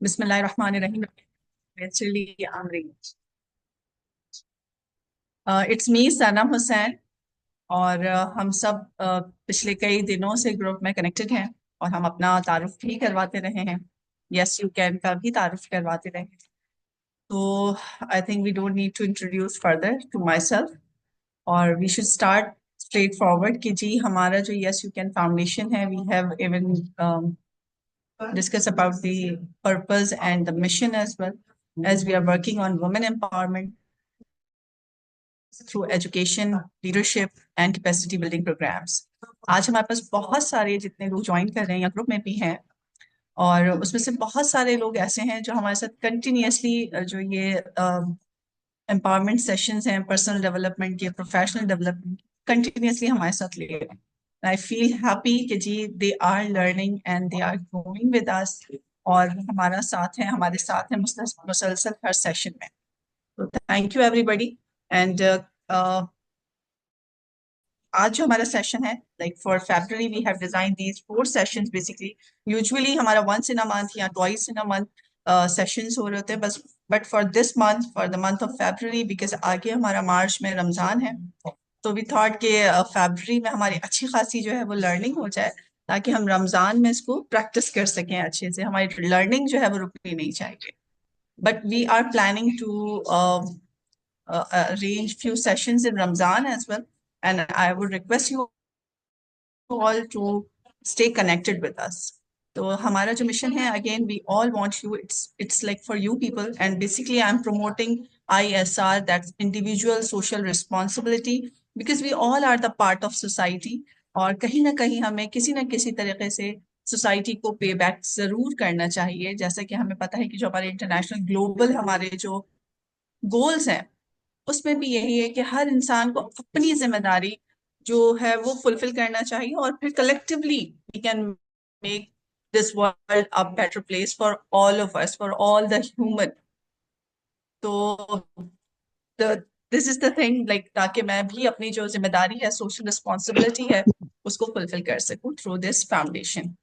Bismillahirrahmanirrahim. Actually, it's me, Sanam Hussain, और हम सब पिछले कई दिनों से ग्रुप में कनेक्टेड हैं और हम अपना तारुफ भी करवाते रहे हैं. यस यू कैन का भी तारुफ करवाते रहे हैं. तो I think we don't need to introduce further to myself, और we should start straight forward कि जी हमारा जो यस यू कैन फाउंडेशन है, we have even discuss about the purpose and the mission as well, as we are working on women empowerment through education, leadership and capacity building programs. आज हमारे पास बहुत सारे जितने लोग ज्वाइन कर रहे हैं या ग्रुप में भी हैं, और उसमें से बहुत सारे लोग ऐसे हैं जो हमारे साथ कंटिन्यूसली जो ये एम्पावरमेंट सेशंस हैं, पर्सनल डेवलपमेंट के, प्रोफेशनल डेवलपमेंट, कंटिन्यूसली हमारे साथ ले रहे हैं. I feel happy कि जी they are learning and they are growing with us, और हमारे साथ हैं मुसलसल हर सेशन में. तो थैंक यू एवरीबॉडी. एंड आज जो हमारा सेशन है, like for February we have designed these 4 sessions basically. Usually हमारा once in a month या twice in a month sessions हो रहे होते हैं बस, but for this month, for the month of February, because आगे हमारा मार्च में रमजान है, तो वी थॉट के February में हमारी अच्छी खासी जो है वो लर्निंग हो जाए, ताकि हम रमजान में इसको प्रैक्टिस कर सकें अच्छे से. हमारी लर्निंग जो है वो रुकनी नहीं चाहिए. But we are planning to arrange few sessions in Ramzan as well, and I would request you all to stay connected with us. तो हमारा जो मिशन है, again we all want you, it's like for you people, and basically I'm promoting ISR, that's individual social responsibility, because we all are the part of society, और कहीं ना कहीं हमें किसी ना किसी तरीके से सोसाइटी को पे बैक जरूर करना चाहिए. जैसा कि हमें पता है कि जो हमारे इंटरनेशनल ग्लोबल हमारे जो गोल्स हैं, उसमें भी यही है कि हर इंसान को अपनी जिम्मेदारी जो है वो फुलफिल करना चाहिए, और फिर collectively we can make this world a better place for all of us, for all the human. तो this is the thing, like ताकि मैं भी अपनी जो जिम्मेदारी है, सोशल रिस्पॉन्सिबिलिटी है, उसको फुलफिल कर सकूं थ्रू दिस फाउंडेशन.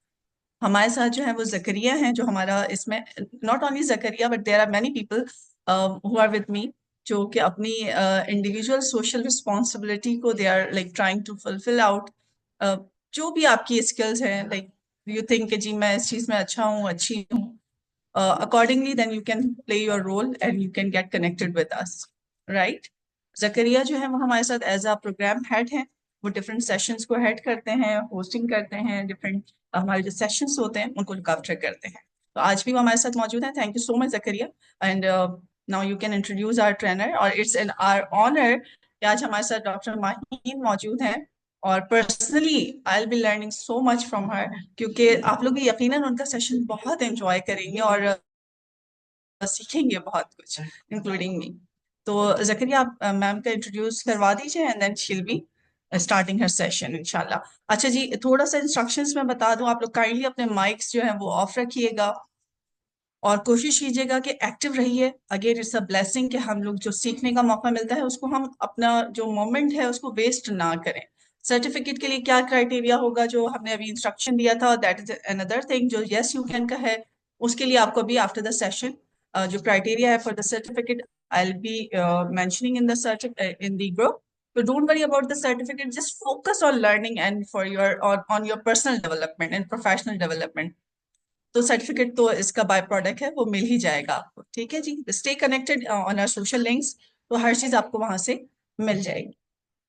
हमारे साथ जो है वो जकरिया हैं, जो हमारा इसमें, not only Zakaria but there are many people who are with me, जो कि अपनी इंडिविजुअल सोशल रिस्पॉन्सिबिलिटी को they are like trying to fulfil out. जो भी आपकी स्किल्स हैं, लाइक यू थिंक कि जी मैं इस चीज़ में अच्छा हूँ, अच्छी हूँ, accordingly then you can play your role and you can get connected with us, right? जकरिया जो है वो हमारे साथ एज अ प्रोग्राम हेड है. वो डिफरेंट सेशंस को हेड करते हैं, होस्टिंग करते हैं, डिफरेंट हमारे जो सेशंस होते हैं उनको कैप्चर करते हैं. तो आज भी वो हमारे साथ मौजूद है. Thank you so much Zakaria. And now you can introduce our trainer, और इट्स एन आवर ऑनर कि आज हमारे साथ डॉक्टर माहीन मौजूद हैं, और personally I will be learning so much from her, क्योंकि आप लोग यकीनन उनका सेशन बहुत एंजॉय करेंगे और सीखेंगे बहुत कुछ, इंक्लूडिंग मी. तो जकरिया आप मैम का इंट्रोड्यूस करवा दीजिए, and then she will be starting her session इंशाल्लाह. अच्छा जी, थोड़ा सा इंस्ट्रक्शंस में बता दूं, आप लोग काइंडली अपने माइक्स जो है वो ऑफ रखिएगा, और कोशिश कीजिएगा कि एक्टिव रहिए. अगेन इट्स अ ब्लेसिंग कि हम लोग जो सीखने का मौका मिलता है उसको हम अपना जो मोमेंट है उसको वेस्ट ना करें. सर्टिफिकेट के लिए क्या क्राइटेरिया होगा जो हमने अभी इंस्ट्रक्शन दिया था, दैट इज अनदर थिंग. जो यस यू कैन का है, उसके लिए आपको अभी आफ्टर द सेशन जो क्राइटेरिया है for the certificate, I will B mentioning in the group. So don't worry about the certificate. Just focus on learning and for your on your personal development and professional development. तो certificate तो इसका by product है, वो मिल ही जाएगा आपको. ठीक है जी. Stay connected on our social links, तो हर चीज आपको वहां से मिल जाएगी.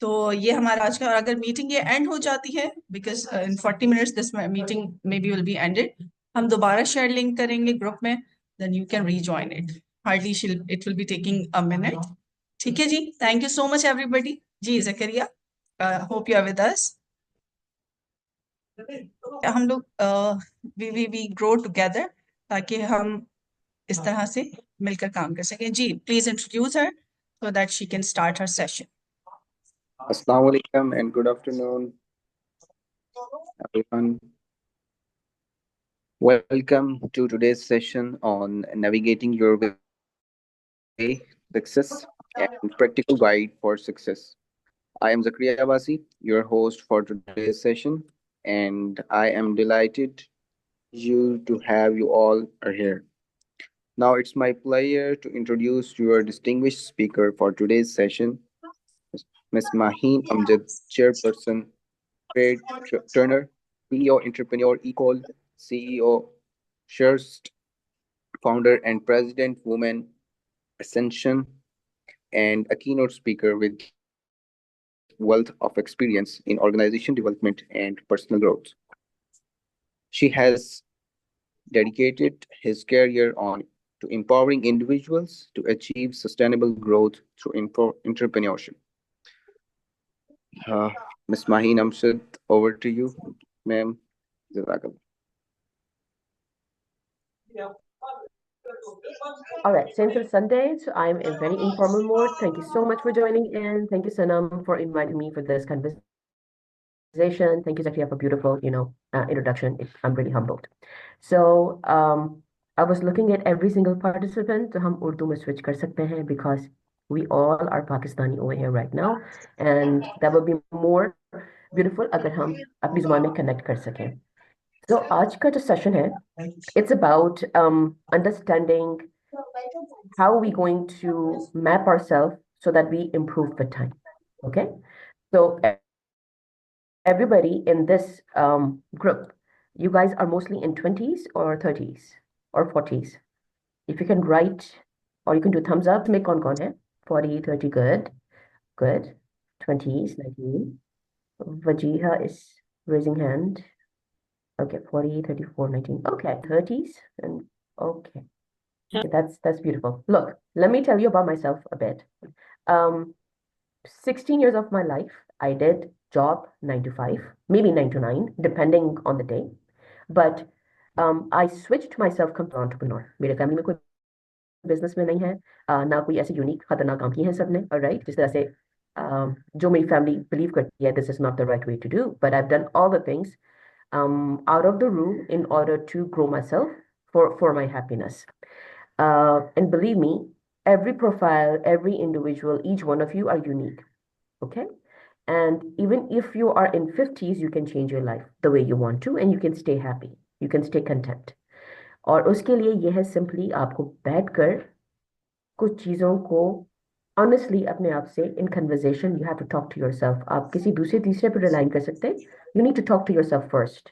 तो ये हमारा आज का, और अगर मीटिंग ये एंड हो जाती है, because in 40 minutes this meeting maybe will be ended, हम दोबारा शेयर लिंक करेंगे ग्रुप में, then you can rejoin it. Hardly it will be taking a minute. ठीक है जी. Thank you so much everybody. जी Zakaria, hope you are with us. हम लोग वी ग्रो टुगेदर, ताकि हम इस तरह से मिलकर काम कर सकें. जी please introduce her so that she can start her session. Assalamu alaikum and good afternoon, everyone. Welcome to today's session on navigating your way, success, and practical guide for success. I am Zakaria Abasi, your host for today's session, and I am delighted to have you all are here. Now it's my pleasure to introduce your distinguished speaker for today's session, Ms. Maheen Amjad, Chairperson, Trade Turner, PEO Entrepreneur Equal, CEO, Shurst, Founder and President, Women Ascension, and a keynote speaker with wealth of experience in organization development and personal growth. She has dedicated his career on to empowering individuals to achieve sustainable growth through entrepreneurship. Uh, Ms. Maheen Amshad, over to you, ma'am. Jazakallah. All right, since it's Sunday, so I'm in very informal mode. Thank you so much for joining in. Thank you, Sanam, for inviting me for this conversation. Thank you, Zakia, for beautiful, introduction. I'm really humbled. So, I was looking at every single participant. तो हम उर्दू में switch कर सकते हैं because we all are Pakistani over here right now, and that would be more beautiful अगर हम अपनी जुबान में connect कर सकें. So आज का जो session है, it's about understanding how we going to map ourselves so that we improve with time. Okay, so everybody in this group, you guys are mostly in 20s or 30s or 40s. If you can write or you can do thumbs up to make कौन कौन है 40 30 good 20s 19 Wajiha is raising hand. Okay, 40 34 19 okay 30s and okay. Okay, that's beautiful. Look, let me tell you about myself a bit. Um, 16 years of my life, I did job 9 to 5, maybe 9 to 9, depending on the day. But I switched myself completely entrepreneur. मेरे family में कोई business में नहीं है, ना कोई ऐसे unique खतरनाक काम किए हैं सबने, राइट, जिस तरह से जो मेरी फैमिली बिलीव करती है this is not the right way to do, but I have done all the things out of the room in order to grow myself for my happiness. And believe me, every profile, every individual, each one of you are unique. Okay. And even if you are in 50s, you can change your life the way you want to, and you can stay happy. You can stay content. और उसके लिए यह है simply आपको बैठकर कुछ चीज़ों को honestly अपने आप से in conversation you have to talk to yourself. आप किसी दूसरे तीसरे पर rely कर सकते हैं. You need to talk to yourself first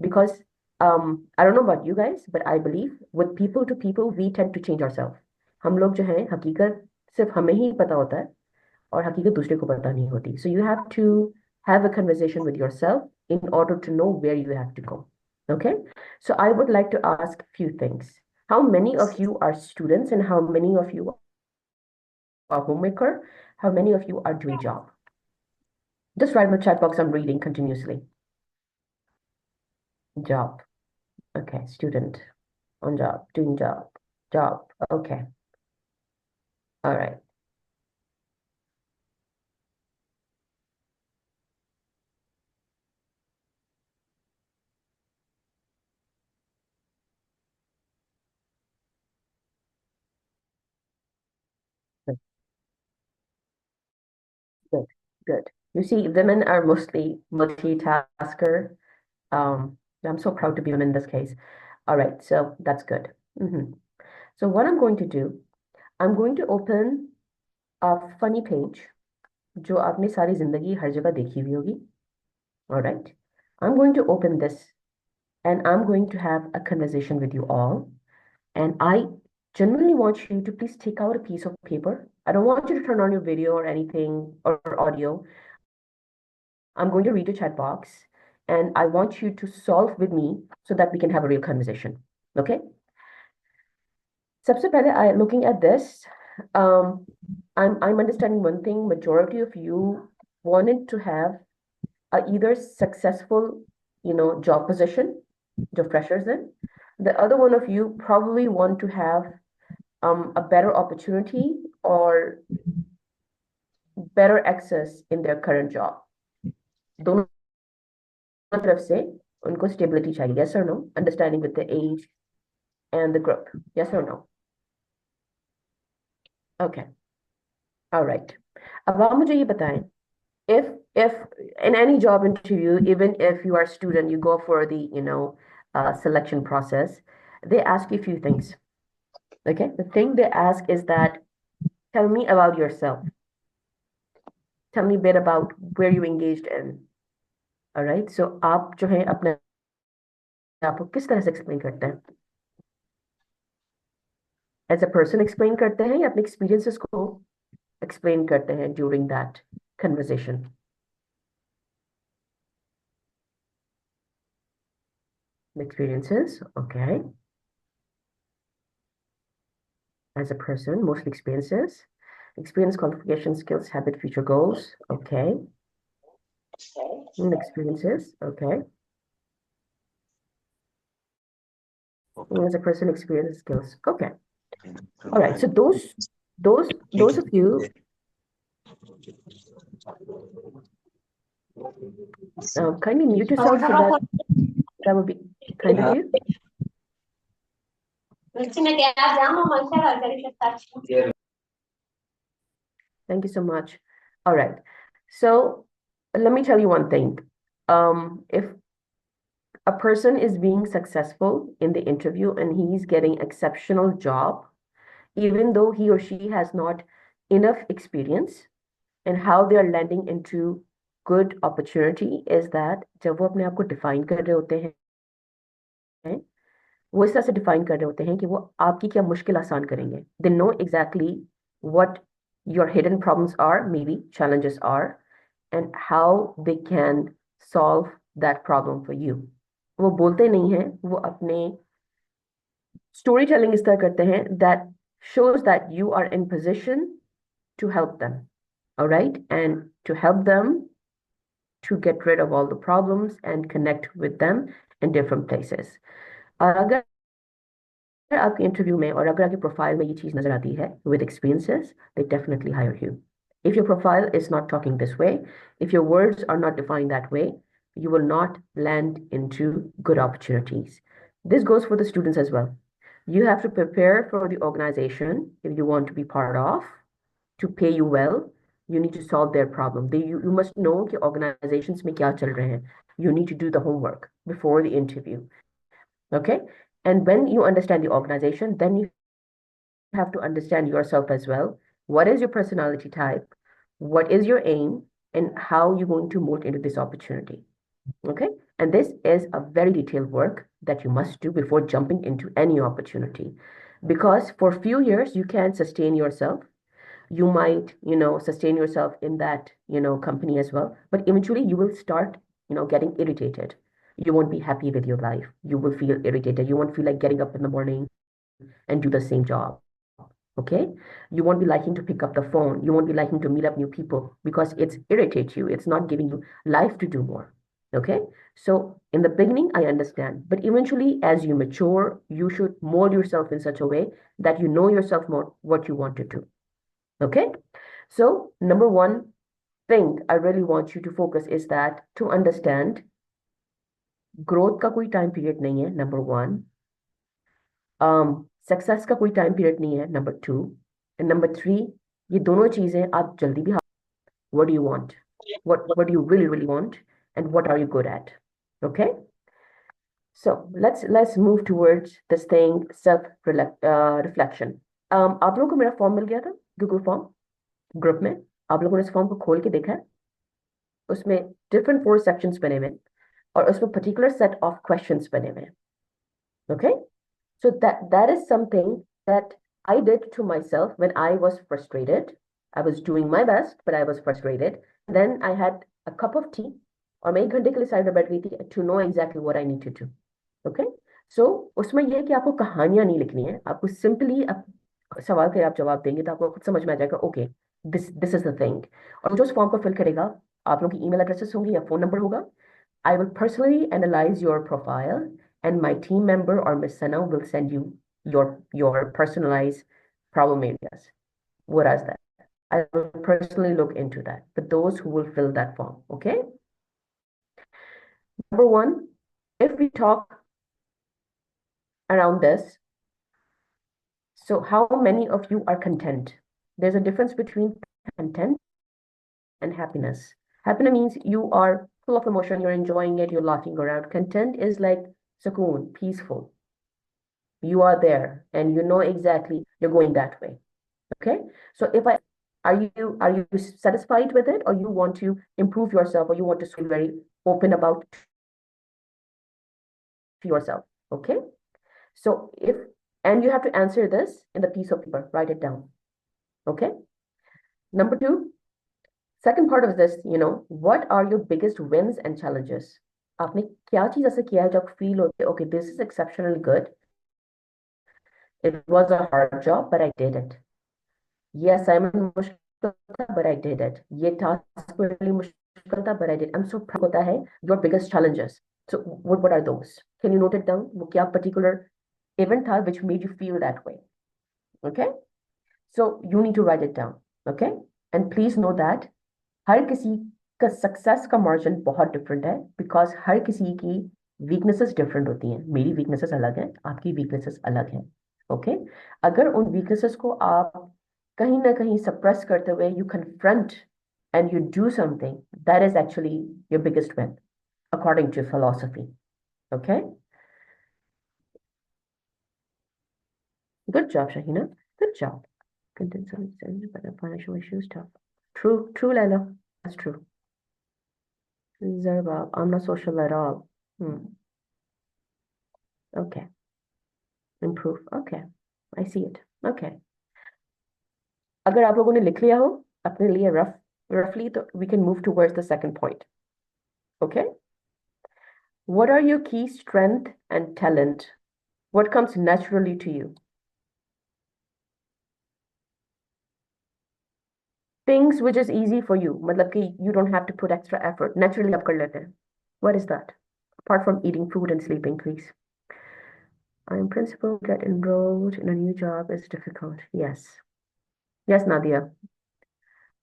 because I don't know about you guys, but I believe with people to people we tend to change ourselves. हम लोग जो हैं हकीकत सिर्फ हमें ही पता होता है और हकीकत दूसरे को पता नहीं होती. So you have to have a conversation with yourself in order to know where you have to go. Okay, so I would like to ask a few things. How many of you are students and how many of you are homemaker? How many of you are doing job? Just write in the chat box, I'm reading continuously. Job. Okay, student. On job, doing job. Job. Okay. All right. Good, good, good. You see, women are mostly multitasker. I'm so proud to be a woman in this case. All right, so that's good. So what I'm going to do, I'm going to open a funny page जो आपने सारी जिंदगी हर जगह देखी हुई होगी. All right. I'm going to open this and I'm going to have a conversation with you all. And I genuinely want you to please take out a piece of paper. I don't want you to turn on your video or anything or audio. I'm going to read the chat box and I want you to solve with me so that we can have a real conversation. Okay? सबसे पहले, looking at this, um, I'm understanding one thing. Majority of you wanted to have a either successful, job position, job freshers in. The other one of you probably want to have a better opportunity or better access in their current job. दोनों तरफ से उनको stability चाहिए. Yes or no? Understanding with the age and the group. Yes or no? Okay. All right. अब आप मुझे ये बताएं, if in any job interview, even if you are a student, you go for the selection process, they ask you a few things. Okay, the thing they ask is that, tell me about yourself. Tell me a bit about where you engaged in. All right, so आप जो है अपने आप को किस तरह से explain करते हैं? एज अ पर्सन एक्सप्लेन करते हैं या अपने एक्सपीरियंसेस को एक्सप्लेन करते हैं during that conversation? Experiences, okay. As a person, mostly experiences. Experience, qualification, skills, habit, future goals, okay. Experiences, okay. As a person, experience, skills, okay. All right, so those of you kindly mute yourself so that would be kind of you. Thank you so much. All right. So let me tell you one thing. If a person is being successful in the interview and he's getting exceptional job, even though he or she has not enough experience, and how they are landing into good opportunity is that जब वो अपने आप को define कर रहे होते हैं, वो इस तरह से डिफाइन कर रहे होते हैं कि वो आपकी क्या मुश्किल आसान करेंगे. They know exactly what your hidden problems are, maybe challenges are, and how they can solve that problem for you. वो बोलते नहीं हैं, वो अपने स्टोरी टेलिंग इस तरह करते हैं that shows that you are in position to help them. All right, and to help them to get rid of all the problems and connect with them in different places. और अगर आपके interview में और अगर आपकी profile में ये चीज नजर आती है with experiences, they definitely hire you. If your profile is not talking this way, if your words are not defined that way, you will not land into good opportunities. This goes for the students as well. You have to prepare for the organization if you want to be part of to pay you well. You need to solve their problem. You must know कि organizations में क्या चल रहे हैं. You need to do the homework before the interview. Okay? And when you understand the organization, then you have to understand yourself as well. What is your personality type? What is your aim? And how you're going to mold into this opportunity. Okay? And this is a very detailed work that you must do before jumping into any opportunity. Because for a few years, you can sustain yourself. You might, sustain yourself in that, company as well. But eventually you will start, getting irritated. You won't be happy with your life. You will feel irritated. You won't feel like getting up in the morning and do the same job. Okay? You won't be liking to pick up the phone. You won't be liking to meet up new people because it's irritates you. It's not giving you life to do more. Okay? So in the beginning, I understand. But eventually, as you mature, you should mold yourself in such a way that you know yourself more what you want to do. Okay? So number one thing I really want you to focus is that to understand growth का कोई time period नहीं है, number one. Success का कोई time period नहीं है, number two. And number three, ये दोनों चीजें आप जल्दी भी what do you want? What do you really, really want? And what are you good at? Okay? So let's move towards this thing, reflection. आप लोगों को मेरा फॉर्म मिल गया था, Google फॉर्म ग्रुप में. आप लोगों ने इस फॉर्म को खोल के देखा है? उसमें different 4 sections बने हुए और उसमें particular set of questions बने हुए. Okay? So that is something that I did to myself when I was frustrated. I was doing my best, but I was frustrated. Then I had a cup of tea और मैं 1 घंटे के लिए side में बैठ गई थी to know exactly what I need to do. Okay? So उसमें यह है कि आपको कहानियां नहीं लिखनी है. आपको simply सवाल के आप जवाब देंगे तो आपको खुद समझ में आ जाएगा, okay this is the thing. और जो उस फॉर्म को फिल करेगा, आप लोगों की ईमेल एड्रेसेस होंगी या फोन नंबर होगा. I will personally analyse your profile and my team member or Miss Sana will send you your personalized problem areas. What is that? I will personally look into that for those who will fill that form. Okay. Number one, if we talk around this, so how many of you are content? There's a difference between content and happiness. Happiness means you are full of emotion, you're enjoying it, you're laughing around. Content is like sukoon, peaceful. You are there and you know exactly you're going that way. Okay? So if I are you satisfied with it, or you want to improve yourself, or you want to feel very open about yourself? Okay? So if and you have to answer this in the piece of paper, write it down. Okay? Number two, second part of this, what are your biggest wins and challenges? आपने क्या चीज ऐसा किया है जब feel होते okay, this is exceptionally good. It was a hard job, but I did it. ये assignment मुश्किल था, but I did it. ये task really मुश्किल था, but I did. I'm so proud होता है your biggest challenges. So what are those? Can you note it down? वो क्या particular event था which made you feel that way? Okay? So you need to write it down. Okay? And please know that हर किसी का success का margin बहुत different है, because हर किसी की वीकनेसेस डिफरेंट होती हैं. मेरी वीकनेसेस अलग है, आपकी वीकनेसेस अलग है. ओके? अगर उन वीकनेसेस को आप कहीं ना कहीं सप्रेस करते हुए you confront and you do something, that is actually your biggest win according to philosophy. Okay? Good job Shahina, good job. Financial issues tough. True Laila, that's true. Zerba, I'm not social at all. Okay. Improve. Okay. I see it. Okay. अगर आप लोगों ने लिख लिया हो अपने लिए roughly, तो we can move towards the second point. Okay? What are your key strength and talent? What comes naturally to you? Things which is easy for you. मतलब कि you don't have to put extra effort. Naturally आप कर लेते हैं. What is that? Apart from eating food and sleeping, please. In principle, get enrolled in a new job is difficult. Yes. Yes, Nadia.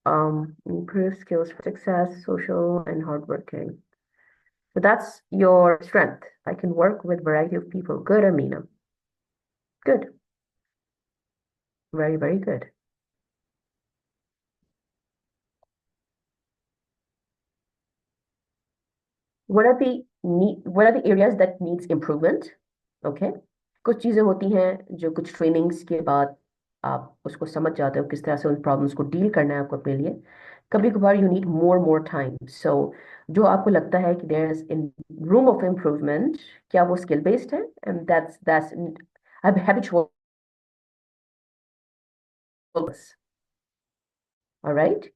Improve skills for success, social and hardworking. So that's your strength. I can work with variety of people. Good, Amina. Good. Very, very good. What are the areas that needs improvement? Okay. कुछ चीजें होती हैं जो कुछ trainings के बाद आप उसको समझ जाते हो किस तरह से उन प्रॉब्लम्स को डील करना है आपको अपने लिए. कभी कभार you need more time. So जो आपको लगता है कि there is in room of improvement, क्या वो स्किल बेस्ड है? And that's habitual. ऑलराइट?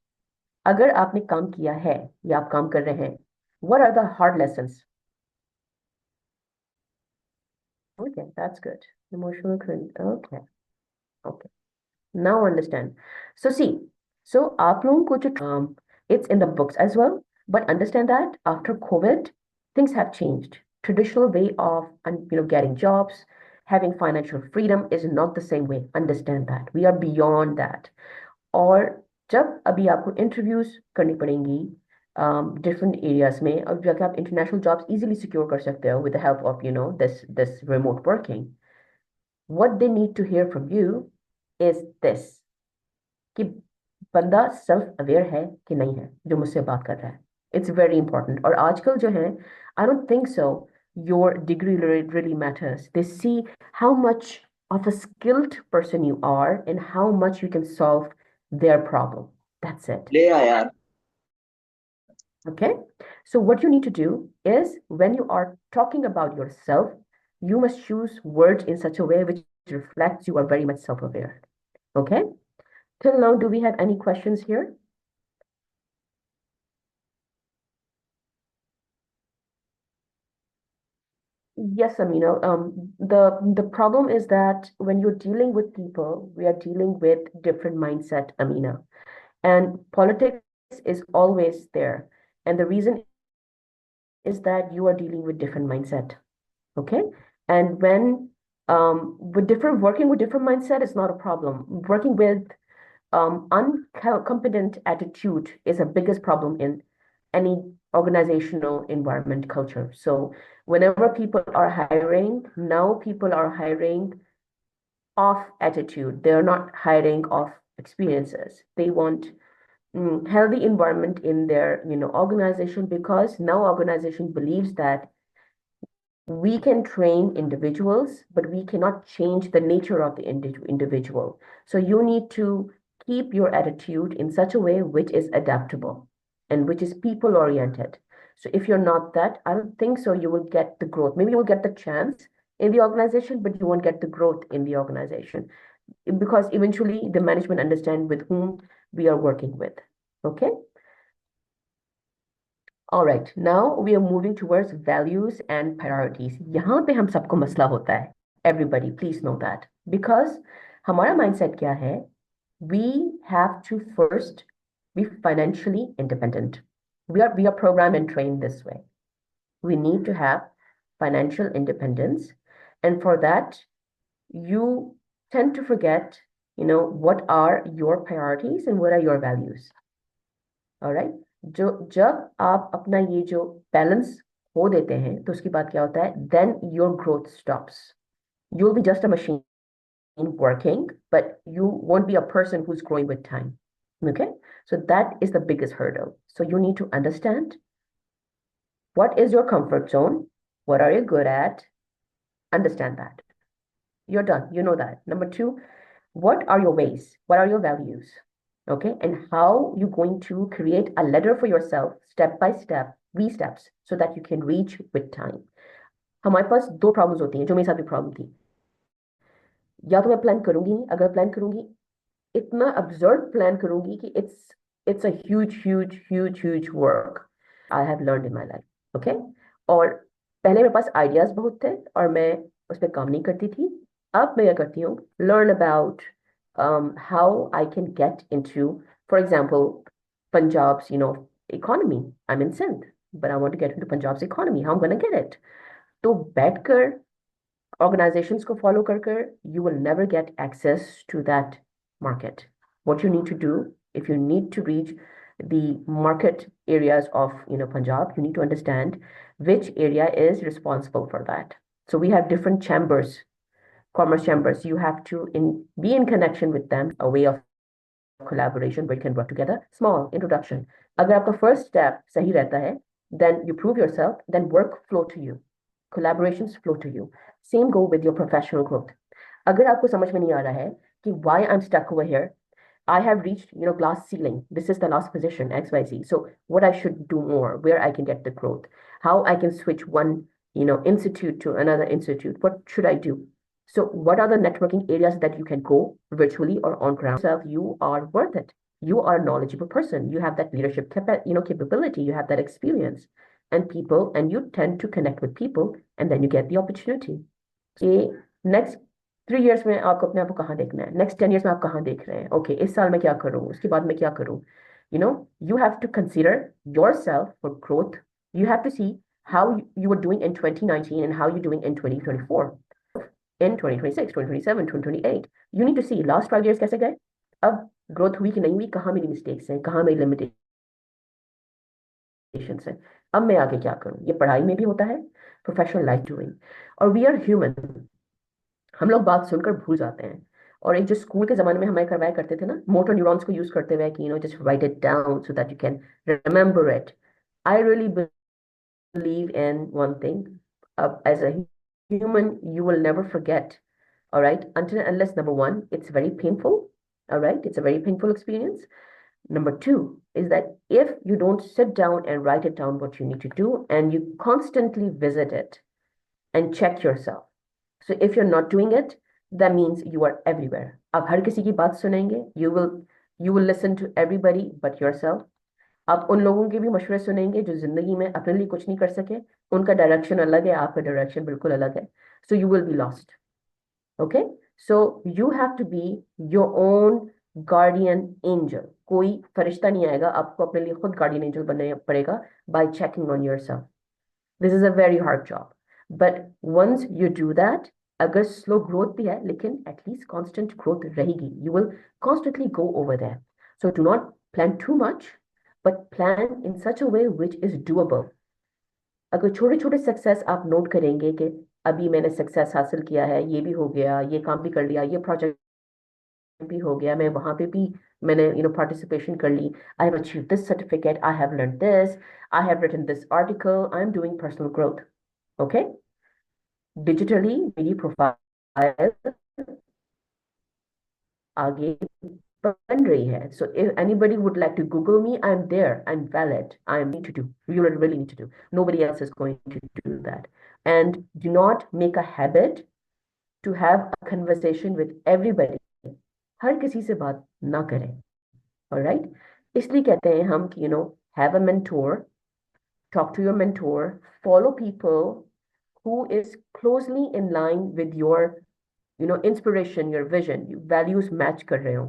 अगर आपने काम किया है या आप काम कर रहे हैं, what are the hard lessons? Okay, that's good. Emotional okay. Okay. Now understand. So see, so आप लोगों को जो it's in the books as well, but understand that after COVID, things have changed. Traditional way of getting jobs, having financial freedom is not the same way. Understand that. We are beyond that. और जब अभी आपको interviews करनी पड़ेंगी different areas में, और जाके आप इंटरनेशनल जॉब्स इजीली सिक्योर कर सकते हो with the help of this remote working. What they need to hear from you is this, कि बंदा सेल्फ अवेयर है कि नहीं है जो मुझसे बात कर रहा है. It's very important. और आजकल जो है, I don't think so your degree really matters. They see how much of a skilled person you are and how much you can solve their problem. That's it. ले आ यार. Okay? So what you need to do is when you are talking about yourself, you must choose words in such a way which reflects you are very much self-aware. Okay? Till now, do we have any questions here? Yes, Amina. The problem is that when you're dealing with people, we are dealing with different mindset, Amina. And politics is always there. And the reason is that you are dealing with different mindset. Okay? And when working with different mindset is not a problem. Working with uncompetent attitude is the biggest problem in any organizational environment culture. So whenever people are hiring, now people are hiring off attitude. They're not hiring off experiences. They want healthy environment in their organization, because now organization believes that We can train individuals, but we cannot change the nature of the individual. So you need to keep your attitude in such a way which is adaptable and which is people oriented. So if you're not that, I don't think so you will get the growth. Maybe you will get the chance in the organization, but you won't get the growth in the organization because eventually the management understand with whom we are working with. Okay. All right, now we are moving towards values and priorities. यहाँ पे हम सबको मसला होता है. Everybody, please know that. Because हमारा mindset क्या है? We have to first be financially independent. We are programmed and trained this way. We need to have financial independence. And for that, you tend to forget, what are your priorities and what are your values. Alright जब आप अपना ये जो balance खो देते हैं तो उसके बाद क्या होता है then your growth stops you will be just a machine working but you won't be a person who's growing with time. Okay, so that is the biggest hurdle. So you need to understand what is your comfort zone, what are you good at, understand that. You're done, you know that. Number two, what are your ways, what are your values, okay, and how you going to create a ladder for yourself step by step, three steps, so that you can reach with time. हमारे पास दो problems होती हैं जो मेरे साथ भी problem थी. या तो मैं प्लान करूंगी नहीं, अगर प्लान करूंगी इतना absurd प्लान करूंगी कि it's a huge work I have learned in my life. Okay, और पहले मेरे पास आइडियाज बहुत थे और मैं उस पर काम नहीं करती थी. अब मैं क्या करती हूँ, learn about how I can get into, for example, Punjab's economy. I'm in Sindh, but I want to get into Punjab's economy. How I'm going to get it? तो बैठकर organizations को follow कर you will never get access to that market. What you need to do, if you need to reach the market areas of Punjab, you need to understand which area is responsible for that. So we have different chambers, commerce chambers. You have to be in connection with them, a way of collaboration where you can work together. Small introduction. अगर आपका first step सही रहता है, then you prove yourself, then work flow to you. Collaborations flow to you. Same go with your professional growth. अगर आपको समझ में नहीं आ रहा है कि why I'm stuck over here, I have reached, glass ceiling. This is the last position, XYZ. So what I should do more, where I can get the growth, how I can switch one, institute to another institute. What should I do? So what are the networking areas that you can go virtually or on ground? You are worth it. You are a knowledgeable person. You have that leadership capability. You have that experience and people, and you tend to connect with people, and then you get the opportunity. कि next 3 years में आपको अपने आप को कहाँ देखना है, next 10 years में आप कहाँ देख रहे हैं, ओके इस साल में क्या करूँ, उसके बाद में क्या करूँ. You have to consider yourself for growth. You have to see how you were doing in 2019 and how you're doing in 2024, in 2026, 2027, 2028. You need to see last 5 years कैसे गए, अब ग्रोथ हुई कि नहीं हुई, कहाँ मेरी मिस्टेक्स हैं, कहाँ मेरी लिमिटेशंस हैं, अब मैं आगे क्या करूँ. ये पढ़ाई में भी होता है, प्रोफेशनल लाइफ डूइंग. और वी आर ह्यूमन, हम लोग बात सुनकर भूल जाते हैं. और एक जो स्कूल के जमाने में हमें करवाया करते थे ना, मोटर न्यूरॉन्स को यूज करते हुए कि just right it down so that you can remember it. I really believe in one thing. As a human, you will never forget. All right, until and unless number one, it's very painful. All right, it's a very painful experience. Number two is that if you don't sit down and write it down what you need to do, and you constantly visit it and check yourself. So if you're not doing it, that means you are everywhere. आप हर किसी की बात सुनेंगे, you will listen to everybody but yourself. आप उन लोगों के भी मशवरे सुनेंगे जो जिंदगी में अपने लिए कुछ नहीं कर सके, उनका डायरेक्शन अलग है, आपका डायरेक्शन बिल्कुल अलग है. So you will be lost. Okay, so you have to be your own guardian angel. कोई फरिश्ता नहीं आएगा, आपको अपने लिए खुद guardian angel बनना पड़ेगा by checking on yourself. This is a very hard job, but once you do that, अगर slow growth भी है लेकिन at least constant growth रहेगी, you will constantly go over there. So do not plan too much, but plan in such a way which is doable. अगर छोटे छोटे success आप note करेंगे कि अभी मैंने सक्सेस हासिल किया है, ये भी हो गया, ये काम भी कर लिया, ये प्रोजेक्ट भी हो गया, मैं वहां पे भी मैंने पार्टिसिपेशन कर ली, I have achieved this certificate, I have learn this, I have written this article, I'm doing personal growth. Okay, digitally मेरी प्रोफाइल आगे बन रही है. So if anybody would like to Google me, I'm there, I'm valid, I'm need to do, you really need to do. Nobody else is going to do that. And do not make a habit to have a conversation with everybody. हर किसी से बात ना करें. All right? इसलिए कहते हैं हम कि have a mentor, talk to your mentor, follow people who is closely in line with your inspiration, your vision, values match कर रहे हो.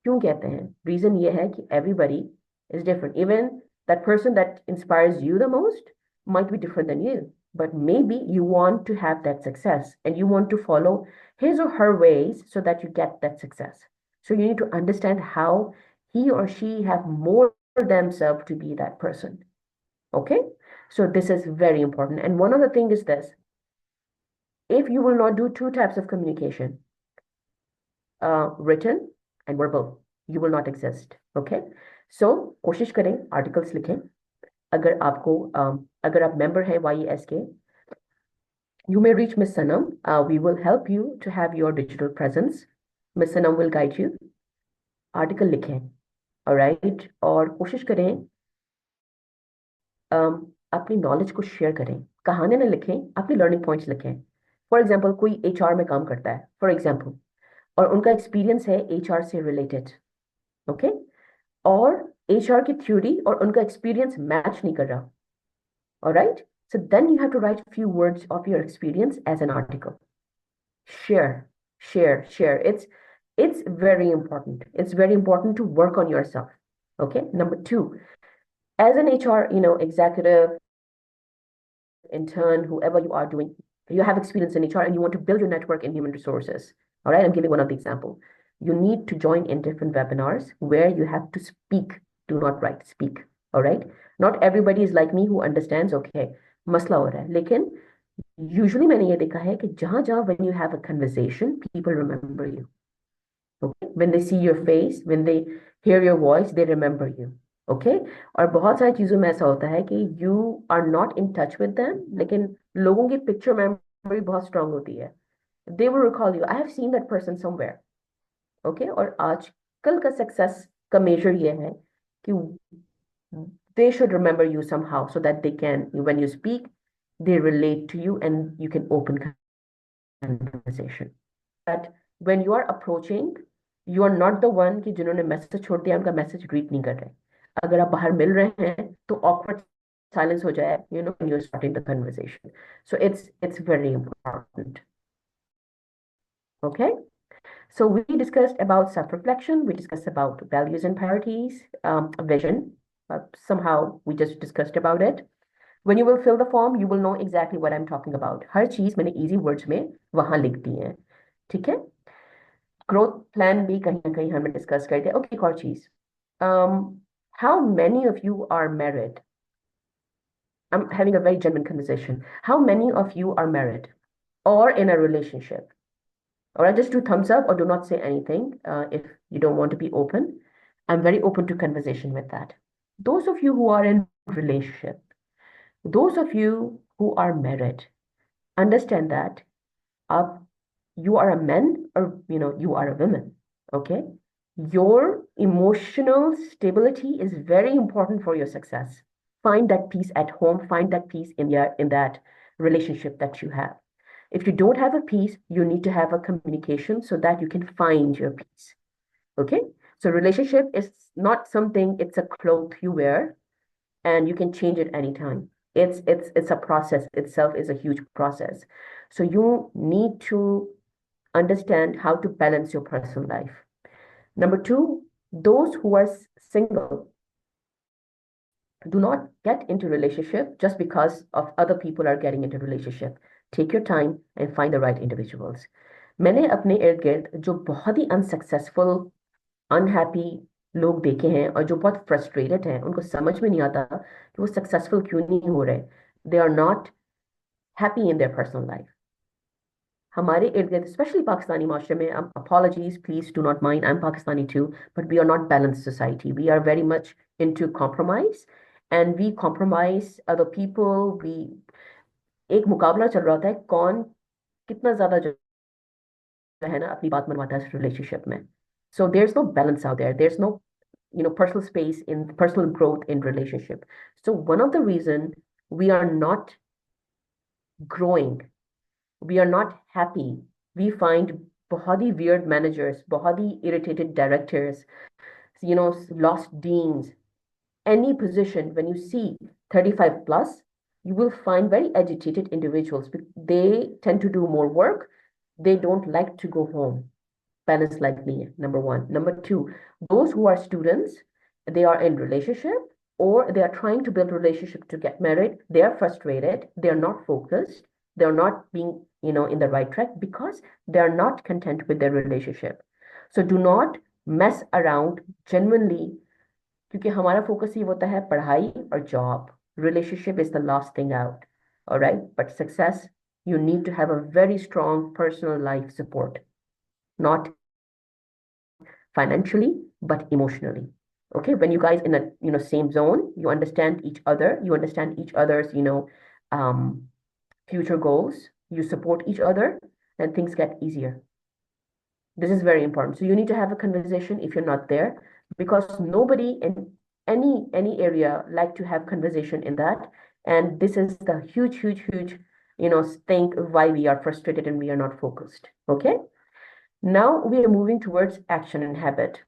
क्यों कहते हैं? Reason ये है कि everybody is different. Even that person that inspires you the most might be different than you. But maybe you want to have that success and you want to follow his or her ways so that you get that success. So you need to understand how he or she have more themselves to be that person. Okay? So this is very important. And one other thing is this. If you will not do two types of communication, written and verbal, you will not exist. Okay? So कोशिश करें articles लिखें. अगर आपको अगर आप member हैं YES के, you may reach Miss Sanam. We will help you to have your digital presence. Miss Sanam will guide you. Article लिखें. Alright? और कोशिश करें अपनी नॉलेज को शेयर करें. कहानी ना लिखें, अपनी लर्निंग पॉइंट्स लिखें. फॉर एग्जाम्पल कोई HR में काम करता है फॉर एग्जाम्पल, और उनका एक्सपीरियंस है HR से रिलेटेड. ओके? और HR की थ्योरी और उनका एक्सपीरियंस मैच नहीं कर रहा. Alright? So then you have to write a few words of your experience as an article. Share, share, share. It's very important. It's very important to work on yourself. Okay? Number two, as an HR, executive, intern, whoever you are doing, you have experience in HR and you want to build your network in human resources. All right, I'm giving one of the example. You need to join in different webinars where you have to speak, do not write, speak. All right. Not everybody is like me who understands, okay, मसला हो रहा है. लेकिन usually मैंने ये देखा है कि जहां जहां when you have a conversation, people remember you. Okay? When they see your face, when they hear your voice, they remember you. Okay? और बहुत सारी चीजों में ऐसा होता है कि you are not in touch with them, लेकिन लोगों की पिक्चर मेमोरी बहुत स्ट्रांग होती है. They will recall you, I have seen that person somewhere. Okay? और आजकल का सक्सेस का मेजर ये है कि they should remember you somehow so that they can, when you speak, they relate to you and you can open conversation. That when you are approaching, you are not the one कि जिन्होंने message छोड़ दिया उनका message read नहीं कर रहे. अगर आप बाहर मिल रहे हैं तो awkward silence हो जाए, when you're starting the conversation. So it's very important. Okay? So we discussed about self-reflection, we discussed about values and priorities, vision. Somehow we just discussed about it. When you will fill the form, you will know exactly what I'm talking about. हर चीज मैंने easy words में वहां लिख दी है. ठीक है? Growth plan भी कहीं ना कहीं हमें डिस्कस कर दिया. ओके, एक और चीज. How many of you are married? I'm having a very genuine conversation. How many of you are married or in a relationship? All right, just do thumbs up or do not say anything if you don't want to be open. I'm very open to conversation with that. Those of you who are in relationship, those of you who are married, understand that you are a man or you are a woman. Okay? Your emotional stability is very important for your success. Find that peace at home, find that peace in that relationship that you have. If you don't have a peace, you need to have a communication so that you can find your peace. Okay? So relationship is not something, it's a cloth you wear and you can change it anytime. It's a process itself, is a huge process. So you need to understand how to balance your personal life. Number two, those who are single, do not get into relationship just because of other people are getting into relationship. Take your time and find the right individuals. मैंने अपने इर्द गिर्द जो बहुत ही unsuccessful, unhappy लोग देखे हैं और जो बहुत फ्रस्ट्रेटेड हैं, उनको समझ में नहीं आता कि वो सक्सेसफुल क्यों नहीं हो रहे. They are not happy in their personal life. हमारे इर्द गिर्द स्पेशली पाकिस्तानी माशरे में, apologies, please do not mind, I'm Pakistani too, but we are not balanced society. We are very much into compromise and we compromise other people. एक मुकाबला चल रहा था कौन कितना ज्यादा जो है ना अपनी बात मनवाता है रिलेशनशिप में. So there's no balance out there. There's no, personal space in personal growth in relationship. So one of the reason we are not growing, we are not happy, we find बहुत ही weird managers, बहुत ही irritated directors, lost deans, any position when you see 35 plus, you will find very agitated individuals. They tend to do more work. They don't like to go home. Balance like me, number one. Number two, those who are students, they are in relationship or they are trying to build relationship to get married. They are frustrated. They are not focused. They're not being, in the right track because they are not content with their relationship. So do not mess around genuinely, क्योंकि हमारा focus ही होता है पढ़ाई और job. Relationship is the last thing out. All right, but success, you need to have a very strong personal life support, not financially but emotionally. Okay, when you guys in a same zone, you understand each other, you understand each other's um future goals, you support each other, and things get easier. This is very important. So you need to have a conversation if you're not there, because nobody in any area like to have conversation in that. And this is the huge, thing why we are frustrated and we are not focused. Okay. Now we are moving towards action and habit.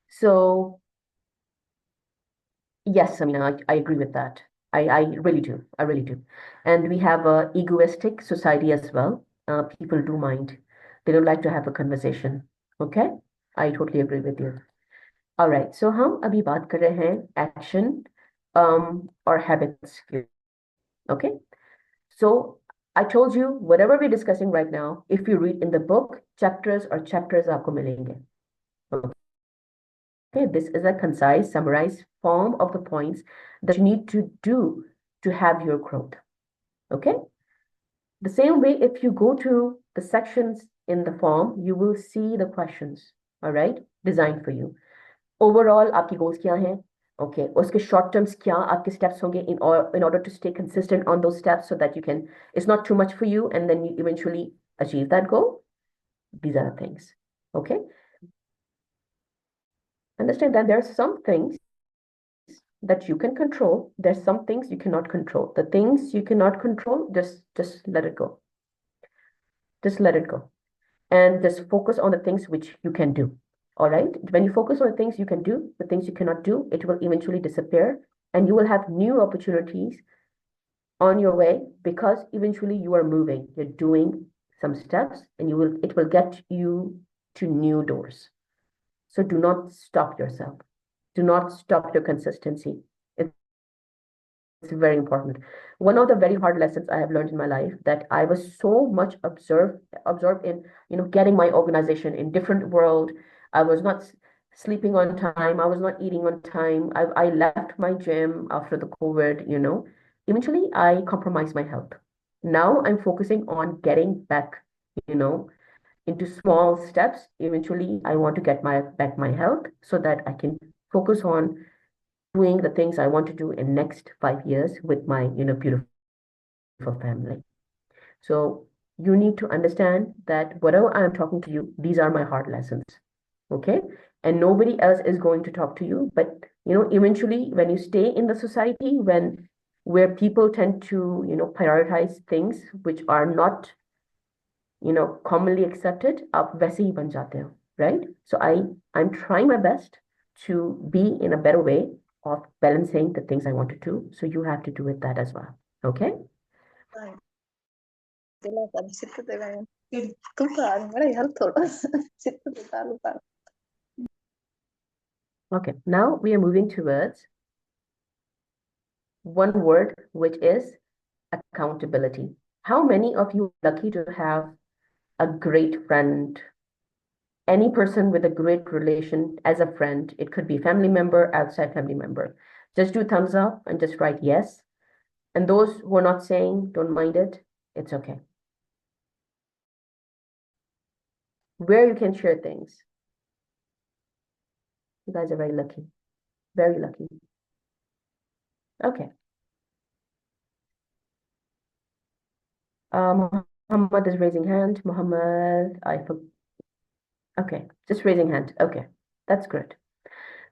So yes, I agree with that. I really do. I really do. And we have a egoistic society as well. People do mind. They don't like to have a conversation. Okay? I totally agree with you. All right. So हम अभी बात कर रहे हैं action or habits के. Okay? So I told you whatever we're discussing right now, if you read in the book, chapters आपको मिलेंगे. Okay, this is a concise, summarized form of the points that you need to do to have your growth. Okay. The same way, if you go to the sections in the form, you will see the questions, all right, designed for you. Overall, आपकी goals क्या हैं? Okay, उसके short terms क्या आपके steps होंगे in order to stay consistent on those steps so that it's not too much for you and then you eventually achieve that goal. These are the things. Okay. Understand that there are some things that you can control. There's some things you cannot control. The things you cannot control, just let it go. Just let it go. And just focus on the things which you can do. All right. When you focus on the things you can do, the things you cannot do, it will eventually disappear and you will have new opportunities on your way because eventually you are moving. You're doing some steps and it will get you to new doors. So do not stop yourself. Do not stop your consistency. It's very important. One of the very hard lessons I have learned in my life that I was so much absorbed in, getting my organization in different world. I was not sleeping on time. I was not eating on time. I left my gym after the COVID. Eventually, I compromised my health. Now I'm focusing on getting back, you know, into small steps. Eventually, I want to get back my health so that I can focus on doing the things I want to do in next 5 years with my, beautiful family. So you need to understand that whatever I'm talking to you, these are my hard lessons. Okay. And nobody else is going to talk to you. But, eventually when you stay in the society, where people tend to, prioritize things which are not, commonly accepted, आप वैसे ही बन जाते हो, right? So I'm trying my best to be in a better way of balancing the things I want to do. So you have to do it that as well. Okay? Okay, now we are moving towards one word, which is accountability. How many of you are lucky to have a great friend, any person with a great relation as a friend? It could be family member, outside family member. Just do thumbs up and just write yes. And those who are not saying, don't mind it, it's okay. Where you can share things. You guys are very lucky. Very lucky. Okay. Muhammad is raising hand. Muhammad, okay, just raising hand. Okay, that's good.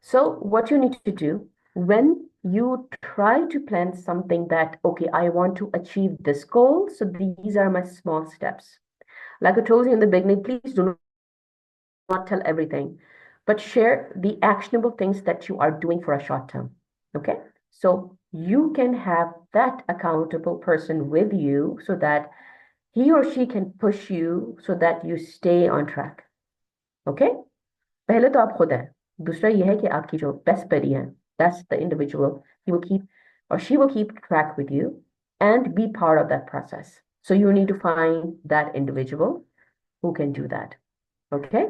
So what you need to do when you try to plan something that, okay, I want to achieve this goal, so these are my small steps. Like I told you in the beginning, please do not tell everything, but share the actionable things that you are doing for a short term. Okay? So you can have that accountable person with you so that he or she can push you so that you stay on track. Okay? पहले तो आप खुद हैं दूसरा यह है कि आपकी जो best buddy है that's the individual he will keep or she will keep track with you and be part of that process so you need to find that individual who can do that okay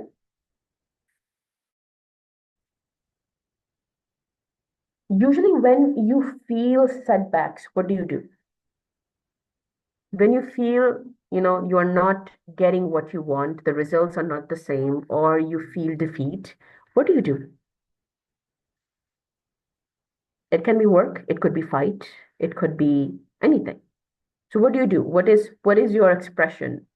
usually when you feel setbacks what do when you feel you're not getting what you want the results are not the same or you feel defeat what do it can be work it could be fight it could be anything so what do? What is your expression